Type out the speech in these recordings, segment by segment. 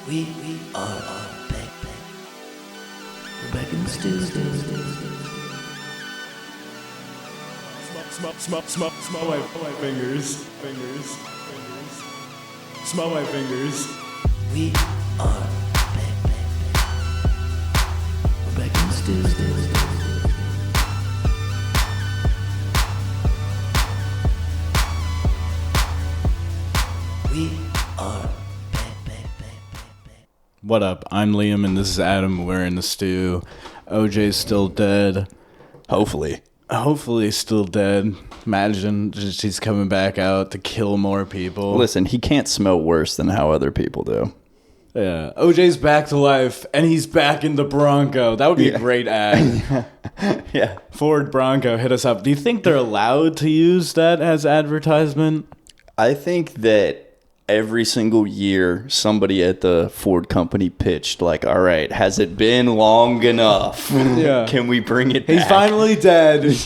We are back. We're back in the stew. Smell my fingers. Smell my fingers. We are back. We're back in the stew. We are back. What up? I'm Liam and this is Adam. We're in the stew. OJ's still dead. Hopefully still dead. Imagine just he's coming back out to kill more people. Listen, he can't smell worse than how other people do. Yeah. OJ's back to life and he's back in the Bronco. That would be a great ad. Yeah. Ford Bronco, hit us up. Do you think they're allowed to use that as advertisement? I think that every single year somebody at the Ford company pitched like, all right, has it been long enough? Yeah. Can we bring it back? He's finally dead.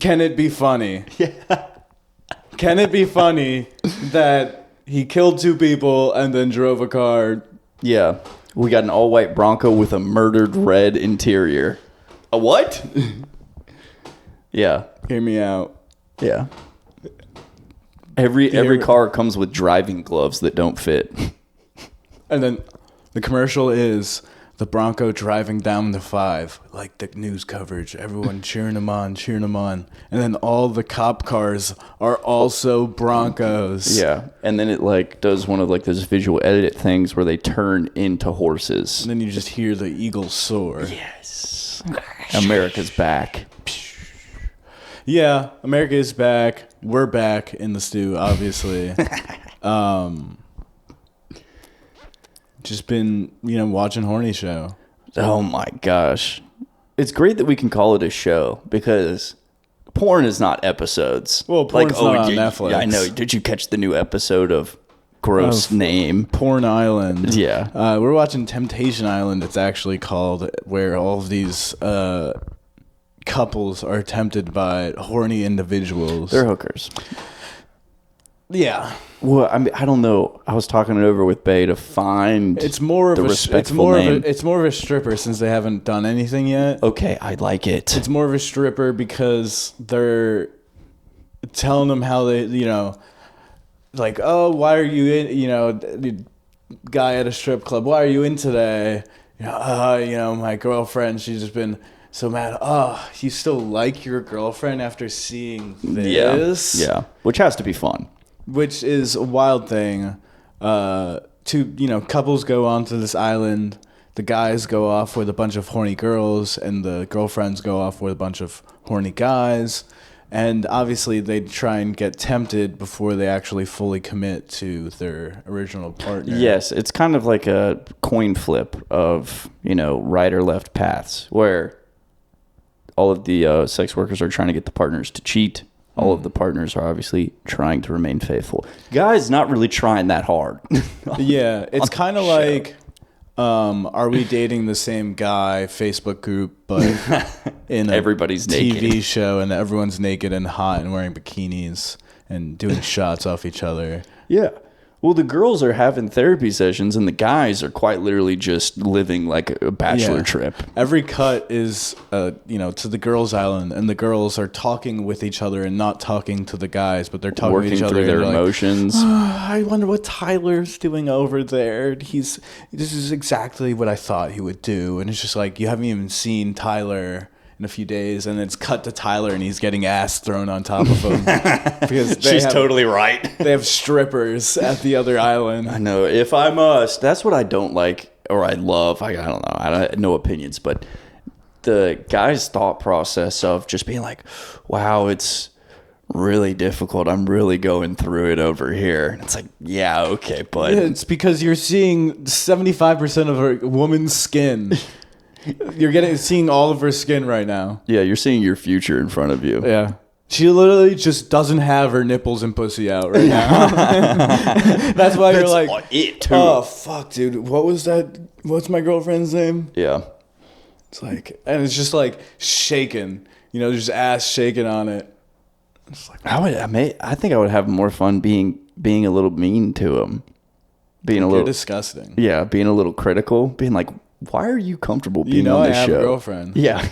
Can it be funny? Yeah. Can it be funny that he killed two people and then drove a car? Yeah. We got an all-white Bronco with a murdered red interior. A what? Yeah. Hear me out. Yeah. Every car comes with driving gloves that don't fit. And then the commercial is the Bronco driving down the 5, like the news coverage, everyone cheering him on. And then all the cop cars are also Broncos. Yeah. And then it like does one of like those visual edit things where they turn into horses. And then you just hear the eagle soar. Yes. America's back. Yeah, America is back. We're back in the stew, obviously. Just been, watching Horny Show. Oh my gosh. It's great that we can call it a show because porn is not episodes. Well, porn's not on Netflix. Yeah, I know. Did you catch the new episode of Gross Name? Porn Island. Yeah. We're watching Temptation Island, it's actually called, where all of these couples are tempted by horny individuals. They're hookers. Yeah. Well, I don't know. I was talking it over with Bay to find It's more of the a respectful name. It's more of a stripper since they haven't done anything yet. Okay, I like it. It's more of a stripper because they're telling them how they, like, oh, why are you in, guy at a strip club, why are you in today? My girlfriend, she's just been so mad. Oh, you still like your girlfriend after seeing this? Yeah. Which has to be fun. Which is a wild thing. Couples go onto this island. The guys go off with a bunch of horny girls, and the girlfriends go off with a bunch of horny guys. And obviously, they try and get tempted before they actually fully commit to their original partner. Yes, it's kind of like a coin flip of, right or left paths, where all of the sex workers are trying to get the partners to cheat. All of the partners are obviously trying to remain faithful. Guys, not really trying that hard. Yeah, it's kind of like, are we dating the same guy Facebook group, but in a Everybody's TV naked. show, and everyone's naked and hot and wearing bikinis and doing shots off each other. Yeah. Well, the girls are having therapy sessions, and the guys are quite literally just living like a bachelor trip. Every cut is, to the girls' island, and the girls are talking with each other and not talking to the guys, but they're talking Working with each other. through their and they're emotions. Like, I wonder what Tyler's doing over there. This is exactly what I thought he would do. And it's just like, you haven't even seen Tyler in a few days, and it's cut to Tyler, and he's getting ass thrown on top of him. Because She's totally right. They have strippers at the other island. I know. If I must. That's what I don't like, or I love. I don't know. I have no opinions, but the guy's thought process of just being like, wow, it's really difficult. I'm really going through it over here. And it's like, yeah, okay, but... Yeah, it's because you're seeing 75% of a woman's skin. You're seeing all of her skin right now. Yeah, you're seeing your future in front of you. Yeah. She literally just doesn't have her nipples and pussy out right now. That's why you're like, it too. oh, fuck, dude. What was that? What's my girlfriend's name? Yeah. It's like, and it's just like shaking, just ass shaking on it. It's like, I think I would have more fun being a little mean to him. being a You're little disgusting. being a little critical, being like, why are you comfortable being You know on I this have show? a girlfriend. Yeah.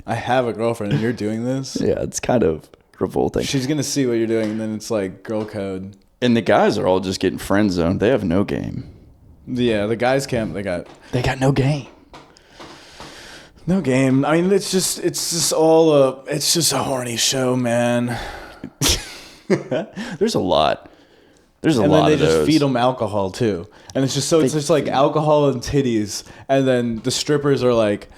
I have a girlfriend, and you're doing this. Yeah, it's kind of revolting. She's gonna see what you're doing, and then it's like girl code. And the guys are all just getting friend zoned. They have no game. Yeah, the guys camp. They got No game. no game. I mean, it's just it's just a horny show, man. There's a lot. There's a And lot then they of just those. feed them alcohol too, and it's just like alcohol and titties, and then the strippers are like,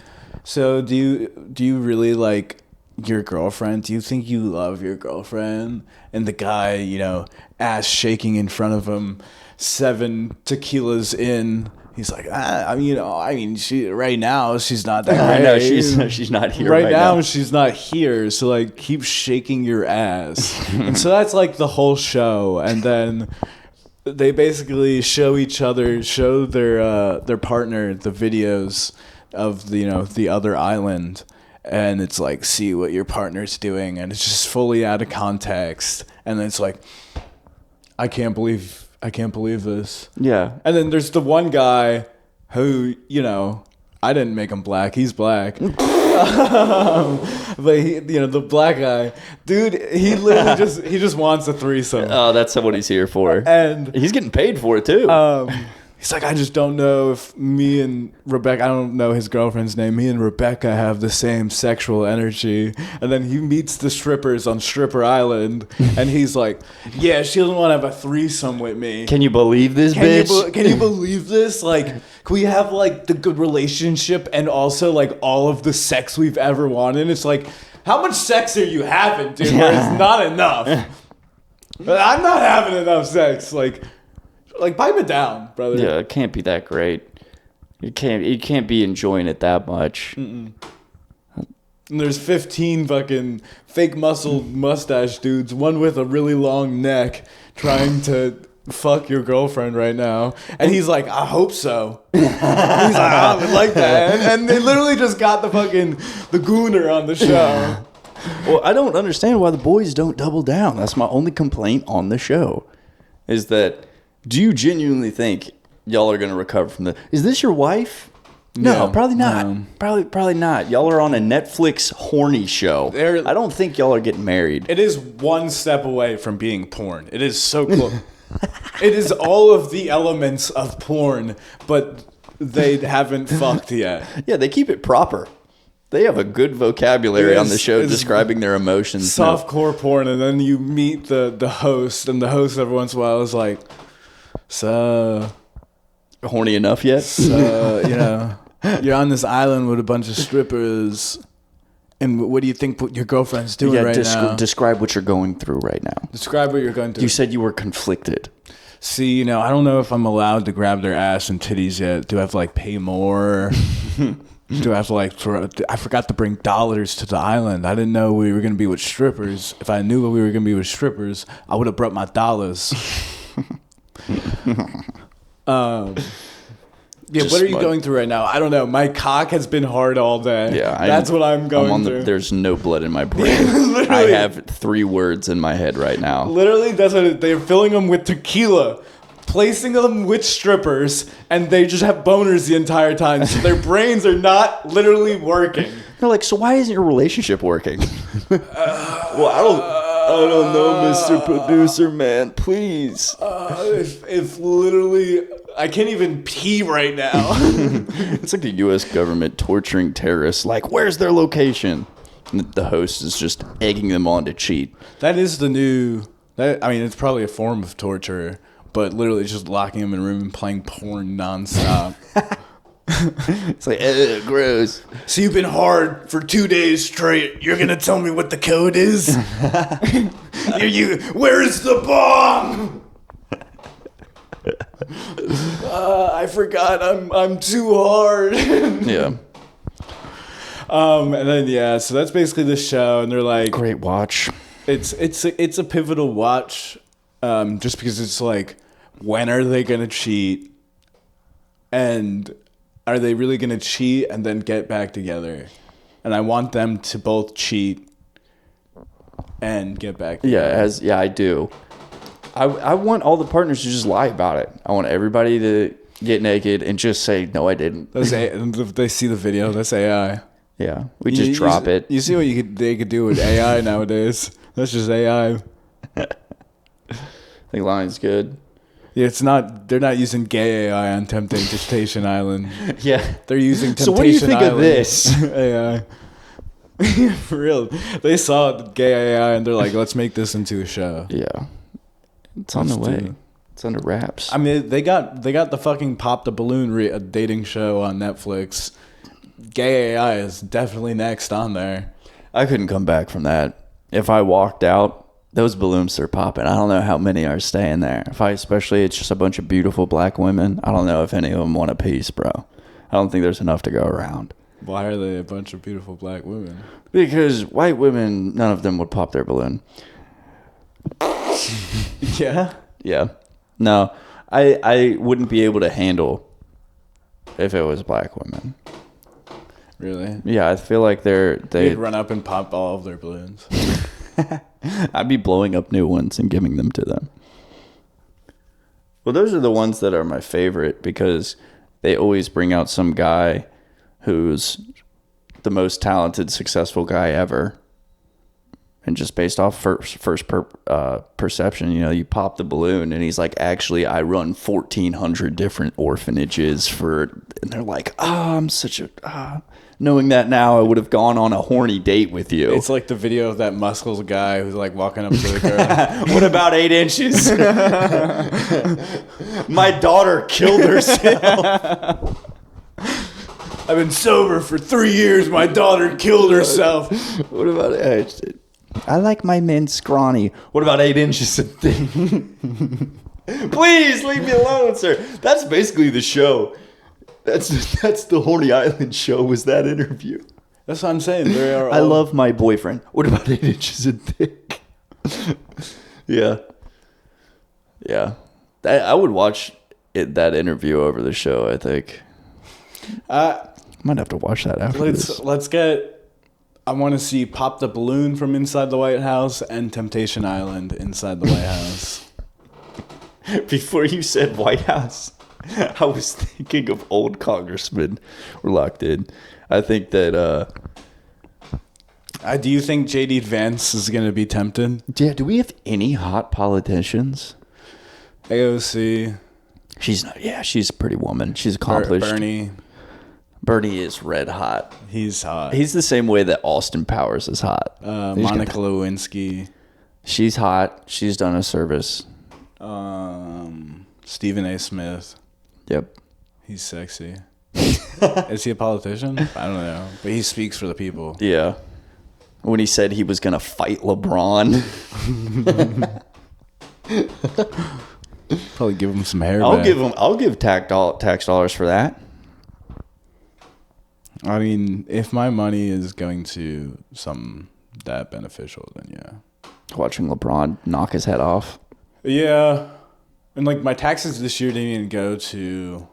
"So do you really like your girlfriend? Do you think you love your girlfriend?" And the guy, ass shaking in front of him, 7 tequilas in, he's like, I mean, she right now she's not that I great. know she's not here Right right now, she's not here, so like keep shaking your ass. And so that's like the whole show. And then they basically show their partner the videos of the other island, and it's like, see what your partner's doing, and it's just fully out of context. And then it's like, I can't believe this. Yeah. And then there's the one guy who, I didn't make him black. He's black. But the black guy, dude, he literally just wants a threesome. Oh, that's what he's here for. And He's getting paid for it too. he's like, I just don't know if me and Rebecca, I don't know his girlfriend's name. Me and Rebecca have the same sexual energy. And then he meets the strippers on Stripper Island, and he's like, yeah, she doesn't want to have a threesome with me. Can you believe this, bitch? Can you believe this? Like, can we have like the good relationship and also like all of the sex we've ever wanted? It's like, how much sex are you having, dude? Where it's not enough. I'm not having enough sex. Like pipe it down, brother. Yeah, it can't be that great. You can't be enjoying it that much. And there's 15 fucking fake muscle mustache dudes, one with a really long neck, trying to fuck your girlfriend right now. And he's like, I hope so. He's like, I would like that. And they literally just got the gooner on the show. Well, I don't understand why the boys don't double down. That's my only complaint on the show. Is that, do you genuinely think y'all are going to recover from this? Is this your wife? No, probably not. No. Probably not. Y'all are on a Netflix horny show. I don't think y'all are getting married. It is one step away from being porn. It is so close. It is all of the elements of porn, but they haven't fucked yet. Yeah, they keep it proper. They have a good vocabulary on the show describing their emotions. Softcore porn, and then you meet the host, and the host every once in a while is like, so horny enough yet? You're on this island with a bunch of strippers, and what do you think your girlfriend's doing now? Describe what you're going through right now. Describe what you're going through. You said you were conflicted. See, I don't know if I'm allowed to grab their ass and titties yet. Do I have to pay more? Do I have to I forgot to bring dollars to the island. I didn't know we were going to be with strippers. If I knew we were going to be with strippers, I would have brought my dollars. Yeah, what are you going through right now? I don't know. My cock has been hard all day. Yeah, that's what I'm going through. There's no blood in my brain. I have 3 words in my head right now. Literally, that's what they're filling them with tequila, placing them with strippers, and they just have boners the entire time. So their brains are not literally working. They're like, so why isn't your relationship working? Well, I don't know, Mr. Producer, man. Please. If literally, I can't even pee right now. It's like the U.S. government torturing terrorists. Like, where's their location? And the host is just egging them on to cheat. That is the new. It's probably a form of torture, but literally just locking them in a room and playing porn nonstop. It's like, gross. So you've been hard for 2 days straight. You're gonna tell me what the code is? Where's the bomb? I forgot. I'm too hard. Yeah. And then so that's basically the show, and they're like, great watch. It's a pivotal watch, just because it's like, when are they gonna cheat, and are they really gonna cheat and then get back together? And I want them to both cheat and get back together. Yeah, I do. I want all the partners to just lie about it. I want everybody to get naked and just say, no, I didn't. If they see the video, that's AI. Yeah, we just drop it. You see what they could do with AI nowadays? That's just AI. I think lying's good. Yeah, it's not. They're not using gay AI on Temptation Island. Yeah. They're using Temptation So what do you think Island of this? AI. For real, they saw gay AI and they're like, let's make this into a show. Yeah. It's on the Let's do way. it. It's under wraps. I mean, they got the fucking Pop the Balloon a dating show on Netflix. Gay AI is definitely next on there. I couldn't come back from that. If I walked out, those balloons are popping. I don't know how many are staying there. Especially it's just a bunch of beautiful black women. I don't know if any of them want a piece, bro. I don't think there's enough to go around. Why are they a bunch of beautiful black women? Because white women, none of them would pop their balloon. Yeah. Yeah. No, I wouldn't be able to handle if it was black women. Really? Yeah, I feel like They'd they'd run up and pop all of their balloons. I'd be blowing up new ones and giving them to them. Well, those are the ones that are my favorite because they always bring out some guy who's the most talented, successful guy ever. And just based off first perception, you know, you pop the balloon and he's like, actually, I run 1,400 different orphanages and they're like, I'm such a, knowing that now, I would have gone on a horny date with you. It's like the video of that muscles guy who's like walking up to the girl. What about 8 inches? My daughter killed herself. I've been sober for 3 years. My daughter killed herself. What about it? I like my men scrawny. What about 8 inches of thing? Please leave me alone, sir. That's basically the show. That's the Horny Island show. Was that interview? That's what I'm saying. They are all, I love my boyfriend. What about 8 inches of thick? Yeah. Yeah. I would watch that interview over the show, I think. Might have to watch that after this. Let's get. I want to see Pop the Balloon from inside the White House and Temptation Island inside the White House. Before you said White House, I was thinking of old congressmen were locked in. I think that. Do you think JD Vance is going to be tempted? Yeah. Do we have any hot politicians? AOC. She's not. Yeah, she's a pretty woman. She's accomplished. Bernie is red hot. He's hot. He's the same way that Austin Powers is hot. Monica Lewinsky. She's hot. She's done a service. Stephen A. Smith. Yep. He's sexy. Is he a politician? I don't know. But he speaks for the people. Yeah. When he said he was going to fight LeBron. Probably give him some hair I'll back. give tax dollars for that. I mean, if my money is going to something that beneficial, then yeah. Watching LeBron knock his head off. Yeah. And like my taxes this year didn't even go to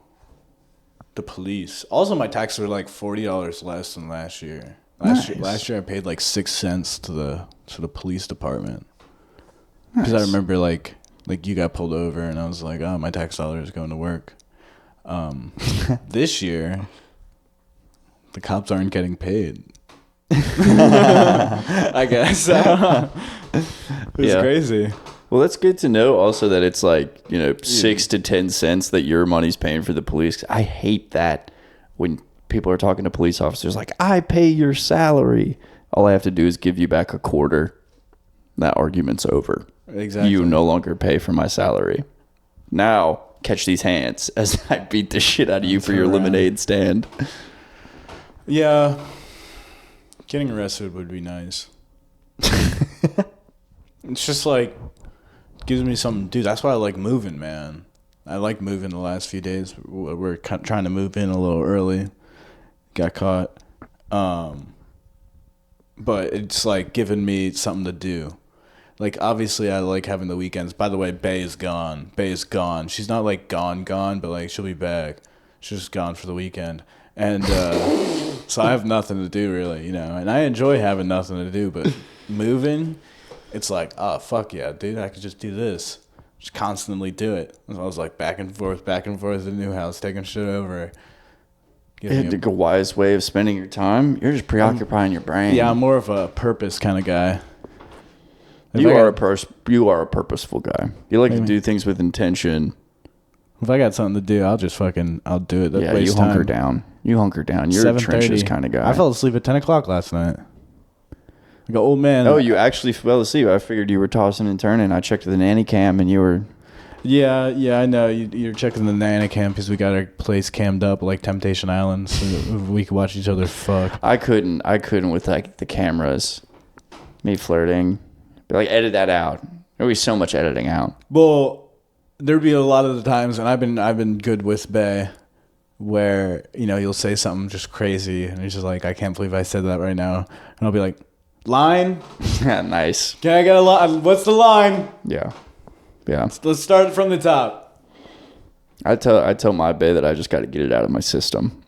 the police. Also, my taxes were like $40 less than last year. Last year I paid like 6 cents to the police department. Because I remember like you got pulled over and I was like, oh, my tax dollar is going to work. This year, the cops aren't getting paid. I guess. It's crazy. Well, that's good to know also that it's like, 6 to 10 cents that your money's paying for the police. I hate that when people are talking to police officers like, I pay your salary. All I have to do is give you back a quarter. That argument's over. Exactly. You no longer pay for my salary. Now, catch these hands as I beat the shit out of you for your lemonade stand. Yeah. Getting arrested would be nice. It's just like, gives me something to do. That's why I like moving, man. I like moving the last few days. We're trying to move in a little early. Got caught. But it's like giving me something to do. Like, obviously, I like having the weekends. By the way, Bay is gone. Bay is gone. She's not, like, gone, but, like, she'll be back. She's just gone for the weekend. And so I have nothing to do, really, And I enjoy having nothing to do. But moving, it's like, oh, fuck yeah, dude. I could just do this. Just constantly do it. So I was like back and forth to the new house, taking shit over. It's a wise way of spending your time. You're just preoccupying your brain. Yeah, I'm more of a purpose kind of guy. You are a purposeful guy. You like to do things with intention. If I got something to do, I'll do it. Yeah, you hunker down. You're a trenches kind of guy. I fell asleep at 10 o'clock last night. Like an old man. Oh, you actually fell asleep. I figured you were tossing and turning. I checked the nanny cam and you were... Yeah, I know. You're checking the nanny cam because we got our place cammed up like Temptation Island so that we could watch each other fuck. I couldn't with like the cameras. Me flirting. But like, edit that out. There'll be so much editing out. Well, there'd be a lot of the times, and I've been good with Bay, where, you know, you'll say something just crazy, and he's just like, I can't believe I said that right now. And I'll be like, line? Nice. Can I get a line? What's the line? Yeah. Let's start from the top. I tell my bae that I just got to get it out of my system.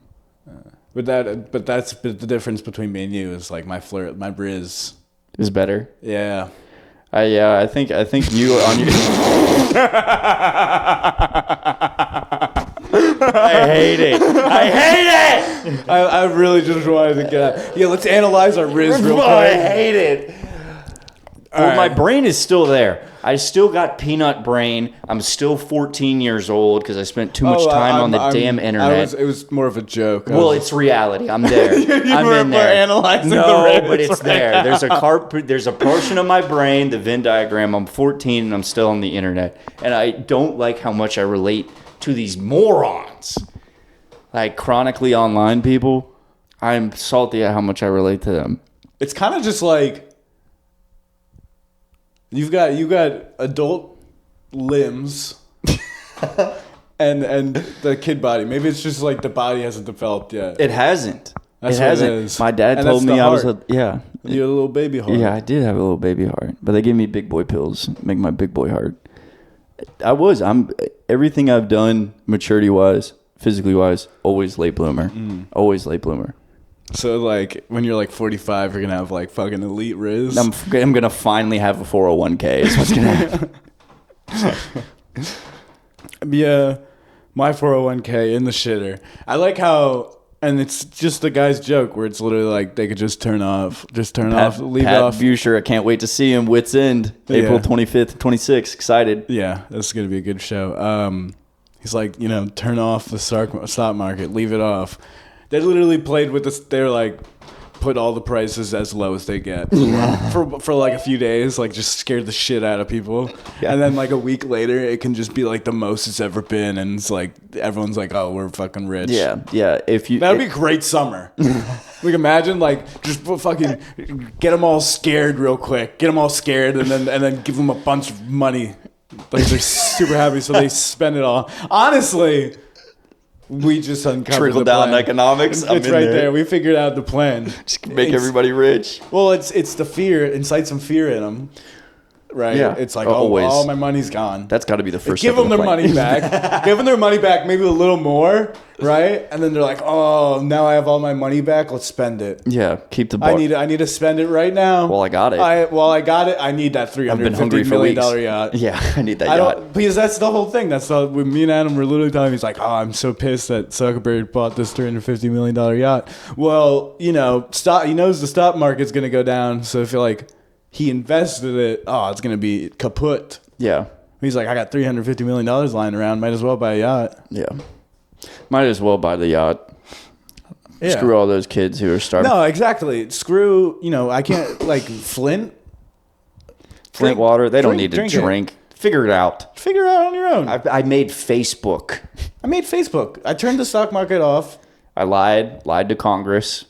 But that's the difference between me and you is like my brizz is better. Yeah. I think you on your. I hate it. I really just wanted to get out. Yeah, let's analyze our Riz real quick. I hate it. Well, my brain is still there. I still got peanut brain. I'm still 14 years old because I spent too much time on the damn internet. It was more of a joke. It's reality. I'm there. I'm in there. Analyzing no, the Riz but it's there. There's a portion of my brain, the Venn diagram. I'm 14 and I'm still on the internet. And I don't like how much I relate to these morons. Like chronically online people. I'm salty at how much I relate to them. It's kind of just like you got adult limbs and the kid body. Maybe it's just like the body hasn't developed yet. It hasn't. That's it what hasn't. it is. My dad And told that's me the I was heart. You had a little baby heart. Yeah, I did have a little baby heart, but they gave me big boy pills, make my big boy heart. I'm everything I've done maturity wise, physically wise, always late bloomer. Always late bloomer. So like when you're like 45, you're gonna have like fucking elite Riz. I'm gonna finally have a 401k. Is what's gonna happen. Yeah, my 401k in the shitter. I like how, and it's just the guy's joke where it's literally like they could just turn off, leave Pat off. Buescher, I can't wait to see him. Wits End, April 25th, 26th. Excited. Yeah, this is gonna be a good show. He's like, you know, turn off the stock market, leave it off. They literally played with this. They're like, put all the prices as low as they get for like a few days, like just scared the shit out of people. Yeah. And then like a week later, it can just be like the most it's ever been, and it's like everyone's like, oh, we're fucking rich. Yeah. That would be a great summer. Like imagine like just fucking get them all scared real quick, and then give them a bunch of money. Like they're super happy, so they spend it all. Honestly. We just uncovered trickle down economics. It's right there. We figured out the plan. Just make everybody rich. Well, it's the fear. Incite some fear in them, right? Yeah, it's like always. All my money's gone. That's got to be the first. Give step them of their the plan. money back. Give them their money back. Maybe a little more, right? And then they're like, oh, now I have all my money back. Let's spend it. Yeah, keep the bar. I need to spend it right now. Well, I got it. I need that $350 million yacht. Yeah, I need that yacht. Because that's the whole thing. That's the when me and Adam were literally talking. He's like, "Oh, I'm so pissed that Zuckerberg bought this $350 million yacht." Well, you know, he knows the stock market's going to go down, so I feel like he invested it. Oh, it's going to be kaput. Yeah. He's like, I got $350 million lying around. Might as well buy a yacht. Yeah. Might as well buy the yacht. Yeah. Screw all those kids who are starving. No, exactly. Screw, you know, I can't, like, Flint water. They don't need to drink. Figure it out. Figure it out on your own. I made Facebook. I turned the stock market off. I lied to Congress.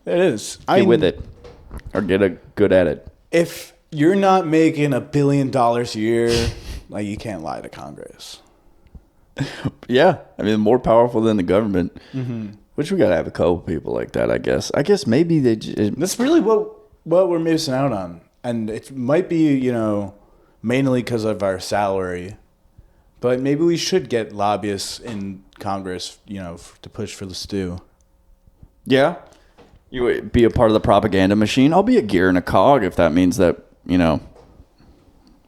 It is. Get with it. Or get good at it. If you're not making $1 billion a year, like, you can't lie to Congress. Yeah. I mean, more powerful than the government. Mm-hmm. Which we got to have a couple people like that, I guess. I guess maybe they just... That's really what we're missing out on. And it might be, you know, mainly because of our salary. But maybe we should get lobbyists in Congress, you know, to push for the stew. Yeah. You would be a part of the propaganda machine. I'll be a gear and a cog if that means that, you know,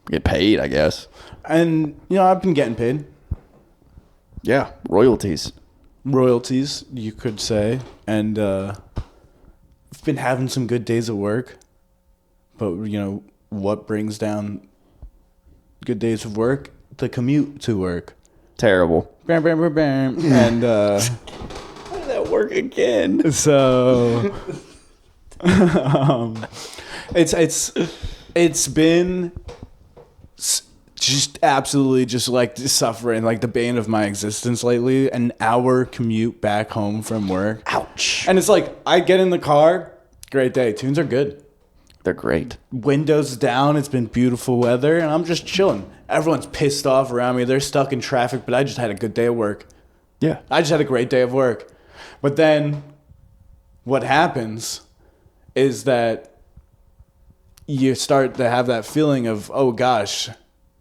get paid, I guess. And, I've been getting paid. Yeah, royalties. Royalties, you could say. And I've been having some good days at work. But, what brings down good days of work? The commute to work. Terrible. Bam, bam, bam, bam. And How did that work again? so it's been just absolutely just like suffering, like the bane of my existence lately. An hour commute back home from work. Ouch. And it's like, I get in the car, great day. Tunes are good. They're great. Windows down, it's been beautiful weather, and I'm just chilling. Everyone's pissed off around me. They're stuck in traffic, but I just had a good day of work. Yeah. I just had a great day of work. But then what happens is that you start to have that feeling of, oh gosh,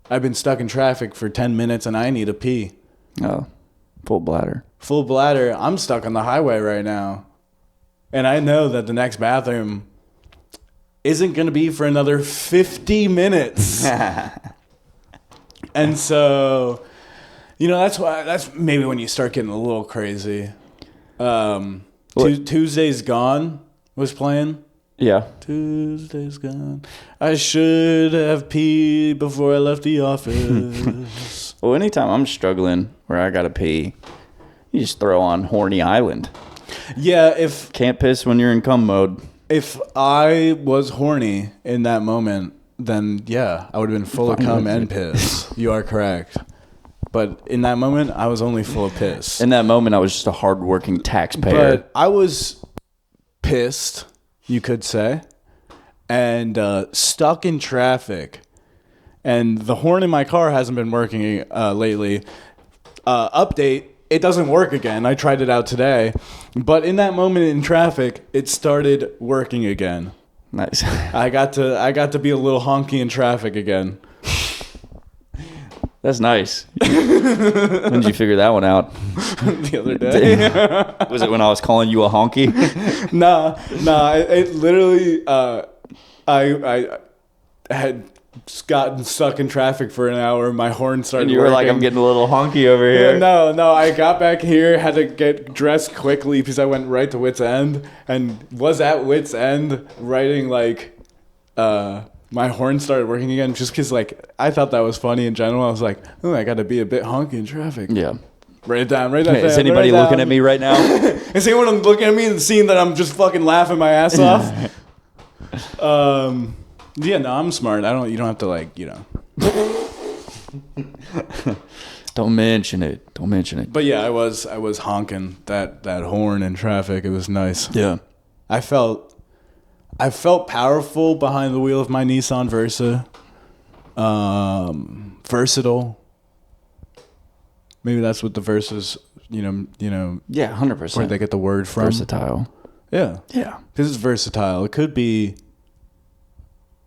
I've been stuck in traffic for 10 minutes and I need a pee. Oh, full bladder. Full bladder. I'm stuck on the highway right now. And I know that the next bathroom isn't going to be for another 50 minutes. And so, that's maybe when you start getting a little crazy. Tuesday's Gone was playing. Yeah. Tuesday's Gone. I should have peed before I left the office. Well, anytime I'm struggling where I gotta pee, you just throw on Horny Island. Yeah, if Can't piss when you're in cum mode. I was horny in that moment, then yeah, I would have been full of cum and piss. You are correct. But in that moment, I was only full of piss. In that moment, I was just a hardworking taxpayer. But I was pissed, you could say, and stuck in traffic. And the horn in my car hasn't been working lately. Update, it doesn't work again. I tried it out today. But in that moment in traffic, it started working again. Nice. I got to be a little honky in traffic again. That's nice. When did you figure that one out? The other day. Was it when I was calling you a honky? Nah. It literally, I had gotten stuck in traffic for an hour. My horn started And you were working. like, I'm getting a little honky over here. No. I got back here, had to get dressed quickly because I went right to Wits End and was at Wits End writing like, my horn started working again just because like I thought that was funny in general. I was like, oh, I got to be a bit honky in traffic. Yeah. Write it down. Hey, is anybody looking at me right now? Is anyone looking at me and seeing that I'm just fucking laughing my ass off? Yeah, no, I'm smart. You don't have to like, Don't mention it. But yeah, I was honking that horn in traffic. It was nice. Yeah. I felt powerful behind the wheel of my Nissan Versa. Versatile. Maybe that's what the Versa's, Yeah, 100%. where they get the word from. Versatile. Yeah. Yeah. Because it's versatile. It could be,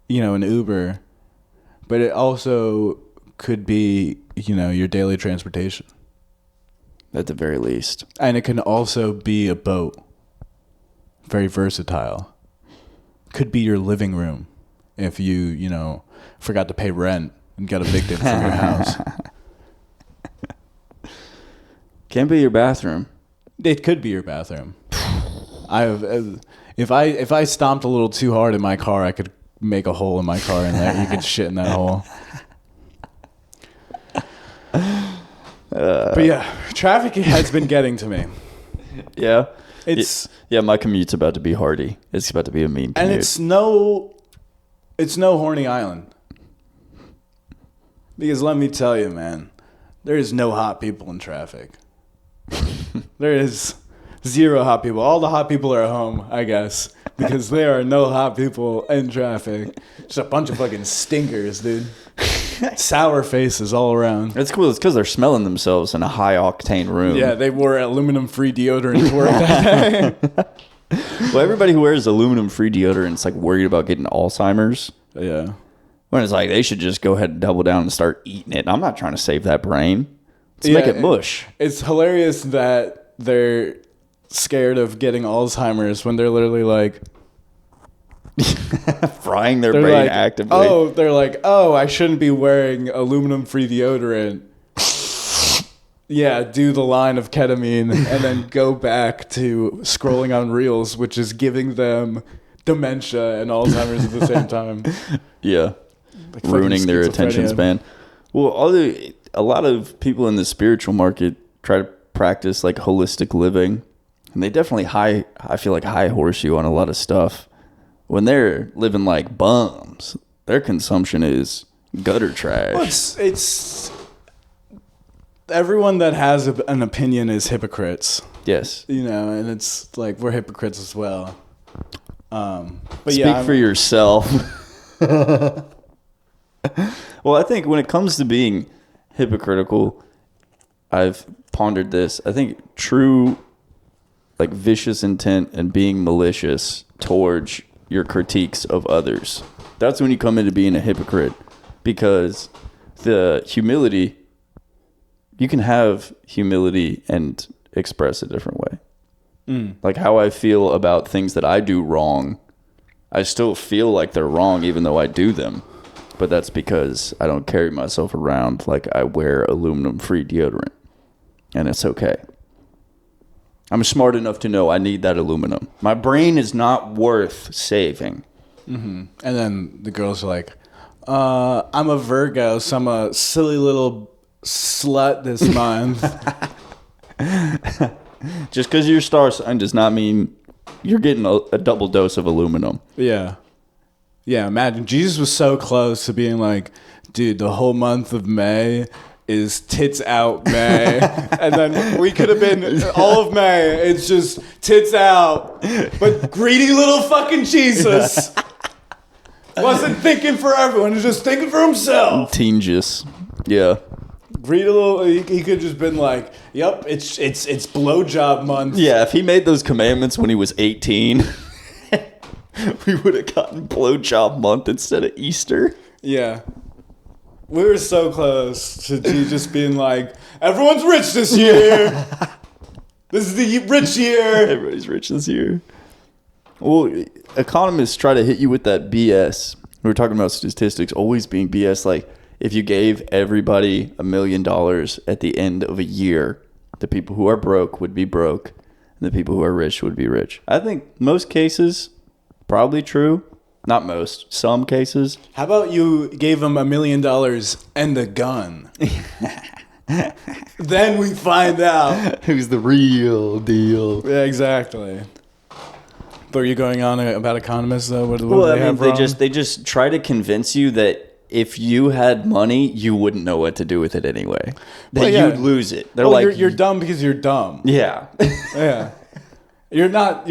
an Uber, but it also could be, your daily transportation. At the very least. And it can also be a boat. Very versatile. Could be your living room if you, forgot to pay rent and got evicted from your house. Can be your bathroom. It could be your bathroom. If I stomped a little too hard in my car, I could make a hole in my car and you could shit in that hole. But yeah, traffic has been getting to me. Yeah. It's my commute's about to be hardy. It's about to be a mean commute. and it's no Horny Island. Because let me tell you, man, there is no hot people in traffic. There is zero hot people. All the hot people are at home, I guess, because there are no hot people in traffic. Just a bunch of fucking stinkers, dude. Sour faces all around. It's cool. It's because they're smelling themselves in a high octane room. Yeah, they wore aluminum-free deodorant to work that day. Well, everybody who wears aluminum-free deodorant is like worried about getting Alzheimer's. Yeah. When it's like they should just go ahead and double down and start eating it. I'm not trying to save that brain. Let's make it mush. It's hilarious that they're scared of getting Alzheimer's when they're literally like, Frying their They're brain like, actively. they're like, I shouldn't be wearing aluminum-free deodorant. Yeah, do the line of ketamine and then go back to scrolling on Reels, which is giving them dementia and Alzheimer's at the same time. Yeah. Like Ruining fucking their attention schizophrenia. span. Well, a lot of people in the spiritual market try to practice like holistic living, and they definitely I feel like high horse you on a lot of stuff. When they're living like bums, their consumption is gutter trash. Well, it's everyone that has an opinion is hypocrites, Yes. and it's like we're hypocrites as well. But Speak for yourself. Well, I think when it comes to being hypocritical, I've pondered this. I think true, like vicious intent and being malicious towards your critiques of others. That's when you come into being a hypocrite, because the humility, you can have humility and express a different way. Like how I feel about things that I do wrong, I still feel like they're wrong even though I do them. But that's because I don't carry myself around like I wear aluminum-free deodorant. And it's okay. I'm smart enough to know I need that aluminum. My brain is not worth saving. And then the girls are like, I'm a Virgo, so I'm a silly little slut this month. Just because you're star sign does not mean you're getting a double dose of aluminum. Yeah. Yeah, imagine. Jesus was so close to being like, dude, the whole month of May is tits out May. And then we could have been all of May. It's just tits out. But greedy little fucking Jesus wasn't thinking for everyone. He was just thinking for himself. Teengis. Yeah. Greedy little, he could have just been like, yep, it's blowjob month. Yeah, if he made those commandments when he was 18, we would have gotten blowjob month instead of Easter. Yeah. We were so close to Jesus being like, everyone's rich this year. This is the rich year. Everybody's rich this year. Well, economists try to hit you with that BS. We were talking about statistics always being BS. Like, if you gave everybody $1 million at the end of a year, the people who are broke would be broke, and the people who are rich would be rich. I think most cases, probably true. Not most. Some cases. How about you gave him $1 million and a gun? Then we find out. Who's the real deal? Yeah, exactly. But are you going on about economists though? What Well, do I they mean, have wrong? they just try to convince you that if you had money, you wouldn't know what to do with it anyway. That Well, yeah. you'd lose it. They're Well, like, you're dumb because you're dumb. yeah. Yeah. You're not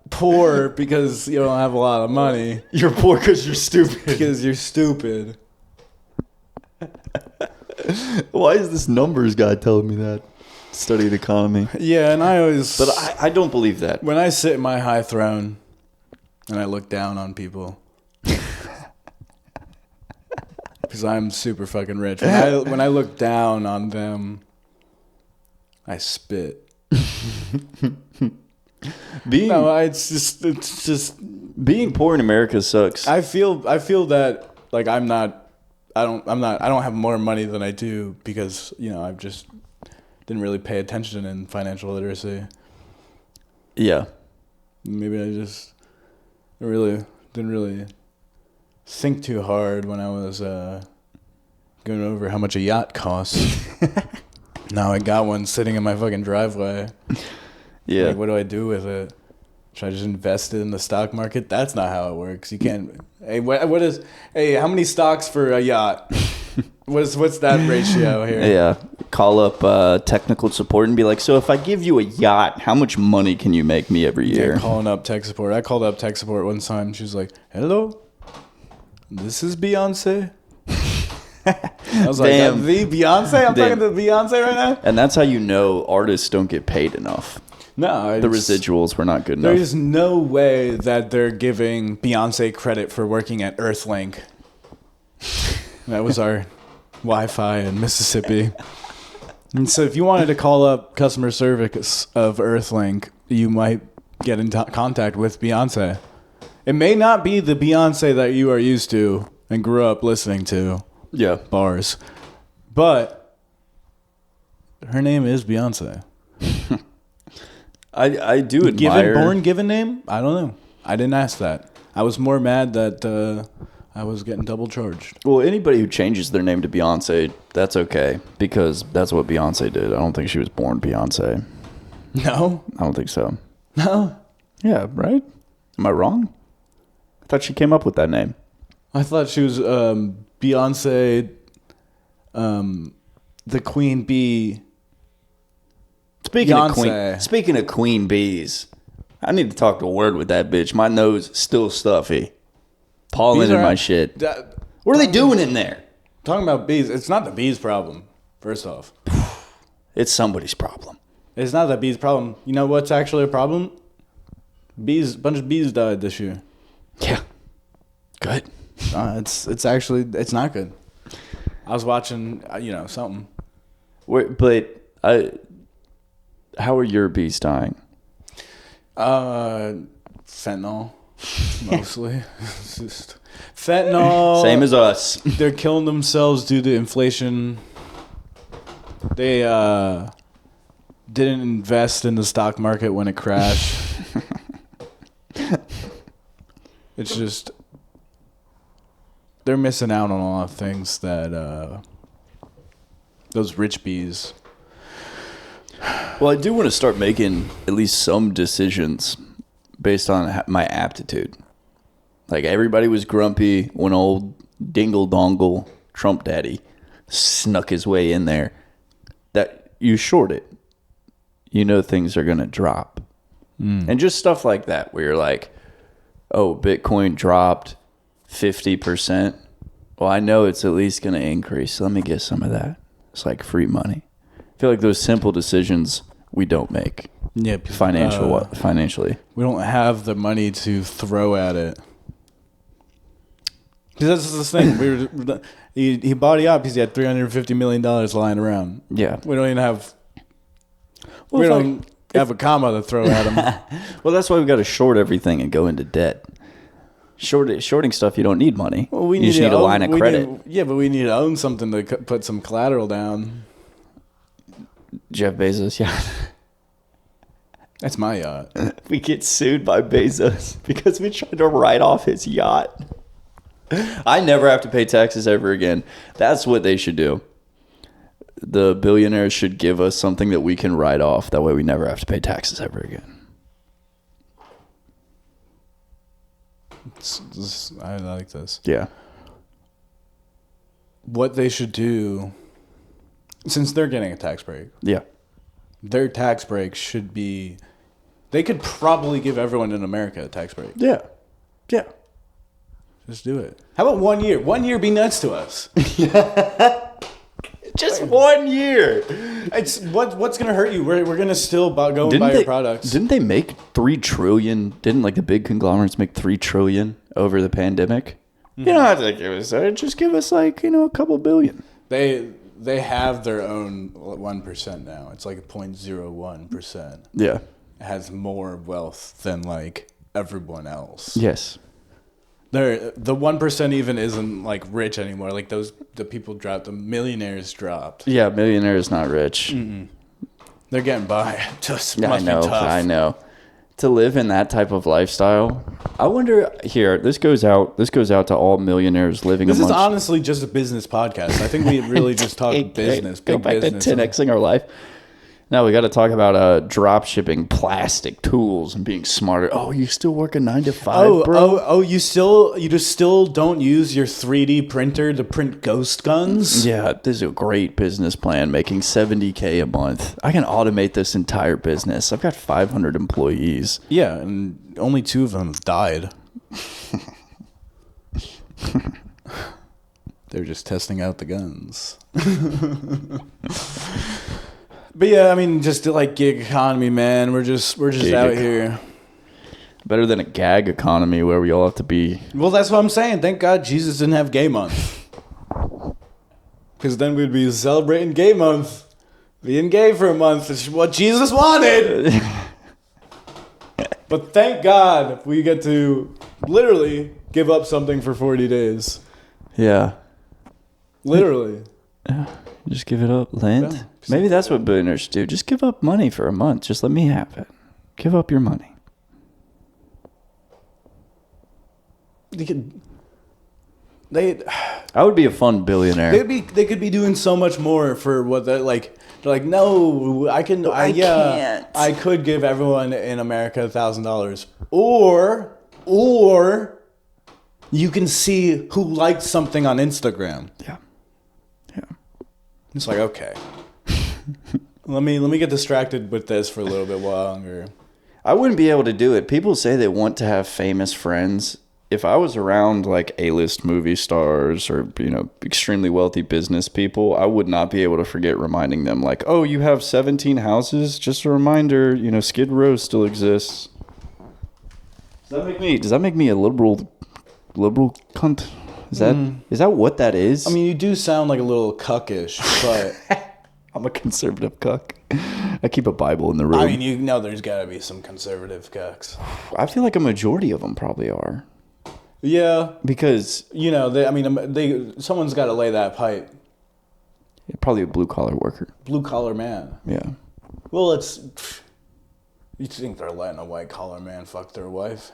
poor because you don't have a lot of money. You're poor because you're stupid. Because you're stupid. Why is this numbers guy telling me that? Studied economy. Yeah, and I always... But I don't believe that. when I sit in my high throne and I look down on people... because I'm super fucking rich. When I look down on them, I spit. It's just Being poor in America sucks. I feel that like I don't have more money than I do because, I've just didn't really pay attention in financial literacy. Yeah. Maybe I just didn't really think too hard when I was going over how much a yacht costs. Now I got one sitting in my fucking driveway. Yeah. Like, what do I do with it? Should I just invest it in the stock market? That's not how it works. You can't. Hey, how many stocks for a yacht? What's that ratio here? Yeah. Call up technical support and be like, so if I give you a yacht, how much money can you make me every year? Yeah, calling up tech support. I called up tech support one time. She was like, "Hello, this is Beyonce." I was Damn. like, "The Beyonce? I'm Damn. talking to Beyonce right now." And that's how you know artists don't get paid enough. No, The residuals were not good enough. There is no way that they're giving Beyonce credit for working at Earthlink. That was our Wi-Fi in Mississippi. And so if you wanted to call up customer service of Earthlink, you might get in contact with Beyonce. It may not be the Beyonce that you are used to and grew up listening to, Yeah. bars, but her name is Beyonce. I do admire. Given name? I don't know. I didn't ask that. I was more mad that I was getting double charged. Well, anybody who changes their name to Beyonce, that's okay because that's what Beyonce did. I don't think she was born Beyonce. No? I don't think so. No? Yeah, right? Am I wrong? I thought she came up with that name. I thought she was Beyonce, the Queen Bee. Speaking of queen bees, I need to talk to a word with that bitch. My nose still stuffy. Pollen in my shit. What are they doing in there? Talking about bees, it's not the bees' problem, first off. It's somebody's problem. It's not the bees' problem. You know what's actually a problem? A bunch of bees died this year. Yeah. Good. It's not good. I was watching, something. How are your bees dying? Fentanyl, mostly. It's just fentanyl. Same as us. They're killing themselves due to inflation. They didn't invest in the stock market when it crashed. It's just they're missing out on a lot of things that those rich bees. Well, I do want to start making at least some decisions based on my aptitude. Like, everybody was grumpy when old Dingle Dongle Trump Daddy snuck his way in there. That you short it, things are going to drop. And just stuff like that where you're like, oh, Bitcoin dropped 50%. Well, I know it's at least going to increase. So let me get some of that. It's like free money. I feel like those simple decisions we don't make. Yeah, financially. We don't have the money to throw at it. Because that's the thing. He bought up because he had $350 million lying around. Yeah. We don't even have. We don't have a comma to throw at him. Well, that's why we got to short everything and go into debt. Shorting stuff, you don't need money. Well, you just need a line of credit. But we need to own something to put some collateral down. Jeff Bezos, yeah. That's my yacht. We get sued by Bezos because we tried to write off his yacht. I never have to pay taxes ever again. That's what they should do. The billionaires should give us something that we can write off. That way we never have to pay taxes ever again. I like this. Yeah. What they should do, since they're getting a tax break, Yeah. their tax break should be, they could probably give everyone in America a tax break. Yeah. Yeah. Just do it. How about 1 year? 1 year be nuts to us. Just 1 year. It's what's gonna hurt you? We're gonna still go and buy your products. Didn't they make $3 trillion? Didn't the big conglomerates make $3 trillion over the pandemic? Mm-hmm. You don't have to give us. Just give us a couple billion. They have their own 1% now. It's like 0.01%. Yeah. It has more wealth than everyone else. Yes. The 1% even isn't rich anymore. The people dropped, the millionaires dropped. Yeah, millionaires not rich. Mm-mm. They're getting by. Just Yeah, must be tough. I know. To live in that type of lifestyle, I wonder. Here, this goes out to all millionaires living. This is honestly just a business podcast. I think we really just talk business. Go Big back business. to 10xing our life. Now we got to talk about drop shipping plastic tools and being smarter. Oh, you still work a 9 to 5, bro? You just still don't use your 3D printer to print ghost guns? Yeah, this is a great business plan, making $70K a month. I can automate this entire business. I've got 500 employees. Yeah, and only 2 of them have died. They're just testing out the guns. But yeah, I mean, just gig economy, man. We're just out here. Better than a gag economy where we all have to be. Well, that's what I'm saying. Thank God Jesus didn't have gay month. Because then we'd be celebrating gay month. Being gay for a month is what Jesus wanted. But thank God we get to Literally, give up something for 40 days. Yeah. Literally. Just give it up. Lent. Yeah. Maybe that's what billionaires do. Just give up money for a month. Just let me have it. Give up your money. I would be a fun billionaire. They could be doing so much more for what they're like. They're like, no, I can. can't. I could give everyone in America $1,000, or you can see who liked something on Instagram. Yeah. It's like, okay, let me get distracted with this for a little bit longer. I wouldn't be able to do it. People say they want to have famous friends. If I was around like A-list movie stars or, extremely wealthy business people, I would not be able to forget reminding them like, oh, you have 17 houses? Just a reminder, Skid Row still exists. Does that make me a liberal cunt? Is that what that is? I mean, you do sound like a little cuckish, but I'm a conservative cuck. I keep a Bible in the room. I mean, there's got to be some conservative cucks. I feel like a majority of them probably are. Yeah, Because someone's got to lay that pipe. probably a blue-collar worker. Blue collar man. Yeah. Well, you think they're letting a white collar man fuck their wife?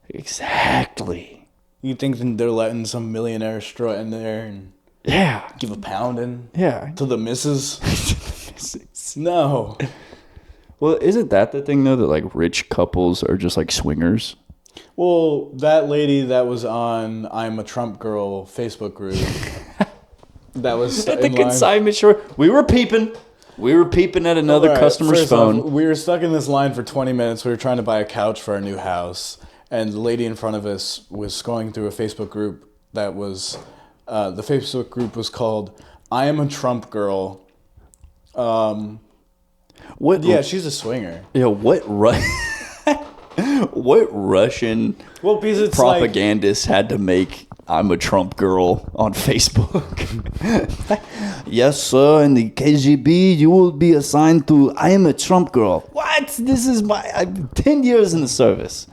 Exactly. You think they're letting some millionaire strut in there and Yeah. give a pounding Yeah. to the missus? No. Well, isn't that the thing, though, that, like, rich couples are just, like, swingers? Well, that lady that was on I'm a Trump Girl Facebook group, that was At the in line. consignment store. We were peeping at another All right, customer's first off, phone. we were stuck in this line for 20 minutes. We were trying to buy a couch for our new house. And the lady in front of us was scrolling through a Facebook group that was, the Facebook group was called I Am a Trump Girl. What? Yeah, she's a swinger. Yeah, what what Russian Well, because it's propagandist had to make I'm a Trump girl on Facebook? Yes, sir, in the KGB, you will be assigned to I am a Trump girl. What? This is I'm 10 years in the service.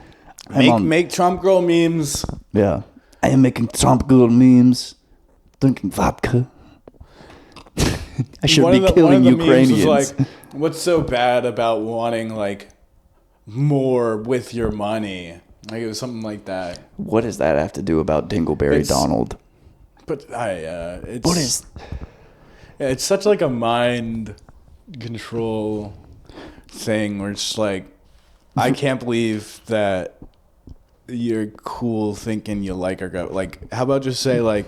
make Trump Girl memes. Yeah. I am making Trump girl memes, drinking vodka. I should be killing Ukrainians. Was like, what's so bad about wanting like more with your money? Like it was something like that. What does that have to do about Dingleberry Donald? But it's What is... it's such like a mind control thing where it's like I can't believe that you're cool thinking you like our go. Like, how about just say like,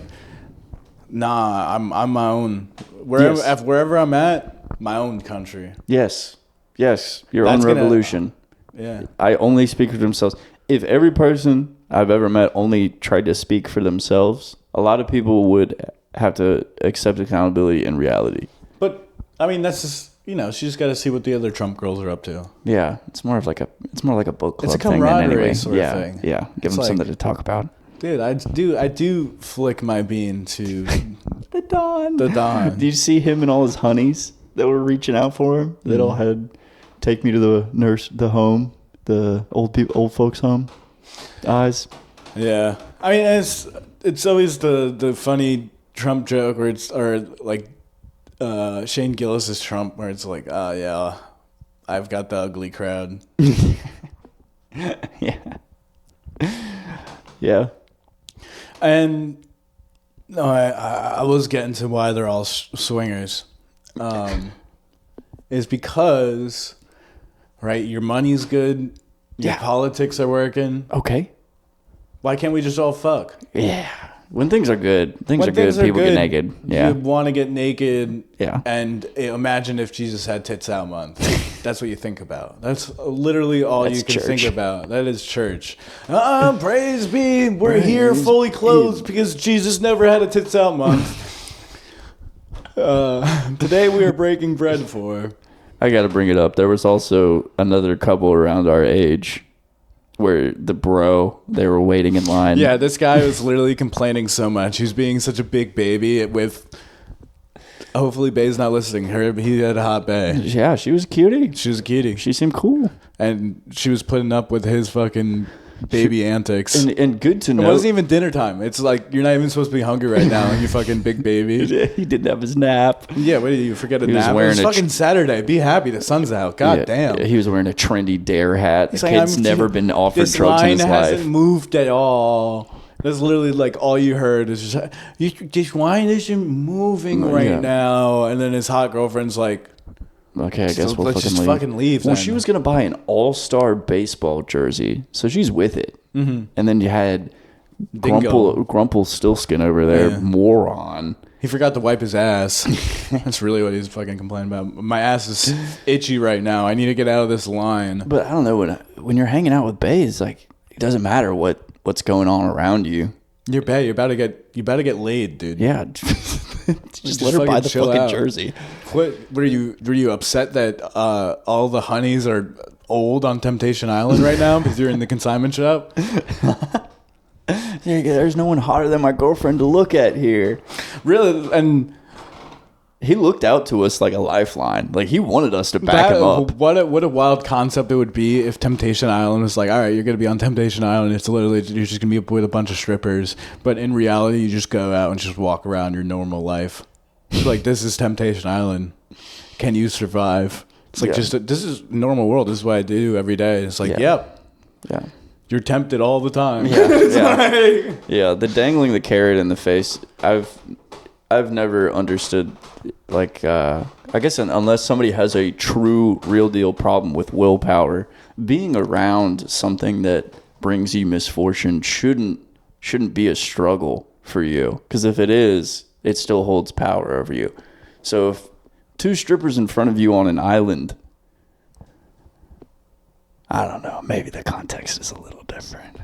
nah, I'm my own. Wherever I'm at, my own country. Yes, your That's own revolution. Yeah. I only speak for themselves. If every person I've ever met only tried to speak for themselves, a lot of people would have to accept accountability in reality. But I mean, that's just she just got to see what the other Trump girls are up to. Yeah, it's more like a book club It's a thing than camaraderie anyway. sort of thing. Yeah, give It's them like- something to talk about. Dude, I do flick my bean to The Don. the Don. Did you see him and all his honeys that were reaching out for him? That all had take me to the home, the old folks home. Eyes. Yeah, I mean it's always the funny Trump joke where Shane Gillis's Trump where it's like, oh yeah, I've got the ugly crowd. Yeah. Yeah. And no, I was getting to why they're all swingers, is because, right? Your money's good, your politics are working. Okay. Why can't we just all fuck? Yeah. When things are good, When people get naked. Yeah. You want to get naked. Yeah. And imagine if Jesus had tits out month. That's what you think about. That's literally all That's you can church. think about. That is church. Praise be. We're here fully clothed because Jesus never had a tits out month. Today we are breaking bread for. I got to bring it up. There was also another couple around our age where they were waiting in line. Yeah, this guy was literally complaining so much. He's being such a big baby with... Hopefully Bay's not listening. He had a hot Bay. Yeah, she was a cutie. She was a cutie. She seemed cool. And she was putting up with his fucking baby antics. And good to It know. wasn't even dinner time. It's like you're not even supposed to be hungry right now, and you fucking big baby. He didn't have his nap. Yeah, what did you forget a He was nap? wearing It's a fucking Saturday. Be happy, the sun's out. God Yeah, damn. He was wearing a trendy Dare hat. The It's like, kid's I'm- never been offered this drugs in line his hasn't life. moved at all. That's literally like all you heard is just, this wine isn't moving right Yeah. now. And then his hot girlfriend's like, Okay, I guess So we'll let's fucking just leave. fucking leave Well, then. she was gonna buy an all-star baseball jersey, so she's with it. Mm-hmm. And then you had Dingo. Grumple Stillskin over there, Yeah. moron. he forgot to wipe his ass. That's really what he's fucking complaining about. My ass is itchy right now. I need to get out of this line. But I don't know when you're hanging out with Bae, it's like it doesn't matter what's going on around you. You're bad. You're about to get laid, dude. Yeah, just let her fucking buy the chill fucking out. jersey. What were you upset that all the honeys are old on Temptation Island right now because you're in the consignment shop? There's no one hotter than my girlfriend to look at here. Really? And He looked out to us like a lifeline. Like he wanted us to back him up. what a wild concept it would be if Temptation Island was like, all right, you're gonna be on Temptation Island. It's literally you're just gonna be with a bunch of strippers, but in reality, you just go out and just walk around your normal life. It's like this is Temptation Island. Can you survive? It's like Yeah. this is normal world. This is what I do every day. It's like, Yeah. yep, Yeah. you're tempted all the time. Yeah. Yeah, the dangling the carrot in the face. I've never understood, like, I guess unless somebody has a true, real deal problem with willpower, being around something that brings you misfortune shouldn't be a struggle for you. Because if it is, it still holds power over you. So if two strippers in front of you on an island, I don't know, maybe the context is a little different.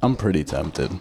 I'm pretty tempted.